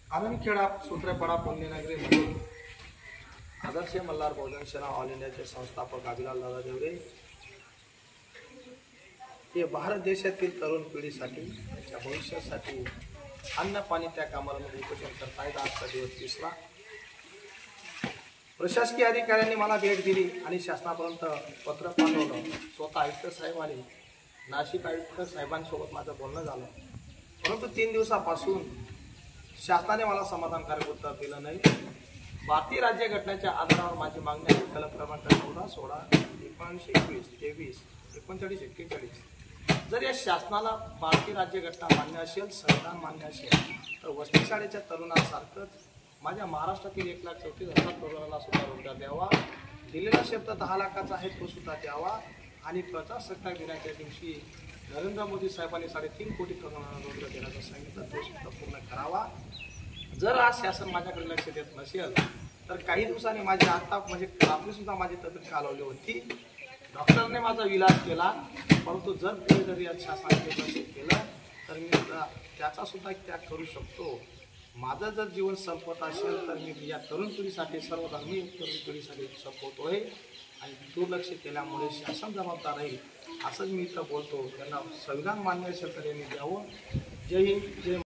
आनंदखेडा सूत्रपाडा पुण्यनगरी मध्ये आदर्श मल्हार बहुजन सेना ऑल इंडियाचे संस्थापक अभिलाल दादा देवरे हे भारत देशातील तरुण पिढीसाठी त्यांच्या भविष्यासाठी अन्न पाणी त्या कामाला उपोषण करतायत। आजचा दिवस 30वा प्रशासकीय अधिकाऱ्यांनी मला भेट दिली आणि शासनापर्यंत पत्र पाठवलं। स्वतः आयुक्त साहेब आले, नाशिक आयुक्त साहेबांसोबत माझं बोलणं झालं, परंतु 3 दिवसापासून शासनाने मला समाधानकारक उत्तर दिलं नाही। भारतीय राज्यघटनेच्या आधारावर माझी मागणी आहे। कलम क्रमांक 14, 16, 1921, 23, 39, 41 जर या शासनाला भारतीय राज्यघटना मान्य असेल, संविधान मान्य असेल, तर वसती शाळेच्या तरुणांसारखंच माझ्या महाराष्ट्रातील 1,34,000 तरुणांना सुद्धा रोजगार द्यावा। दिलेला शब्द 10 लाखाचा आहे तो सुद्धा द्यावा आणि प्रजासत्ताक दिनाच्या दिवशी नरेंद्र मोदी साहेबांनी 3.5 कोटी तरुणांना रोजगार देण्याचं सांगितलं, तो सुद्धा पूर्ण करावा। जर आज शासन माझ्याकडे लक्ष देत नसेल तर काही दिवसांनी माझी आता म्हणजे रात्री सुद्धा माझी तब्येत खालावली होती। डॉक्टरने माझा इलाज केला, परंतु जर कोणीतरी शासनाने लक्ष केलं तर मी त्याचा सुद्धा त्याग करू शकतो। माझं जर जीवन संपत असेल तर मी या तरुण पिढीसाठी, सर्व धर्मीय तरुण पिढीसाठी संपवतोय आणि दुर्लक्ष केल्यामुळे शासन जबाबदार आहे असंच मी इथं बोलतो। त्यांना संविधान मान्य असेल तर यांनी द्यावं। जय हिंद, जय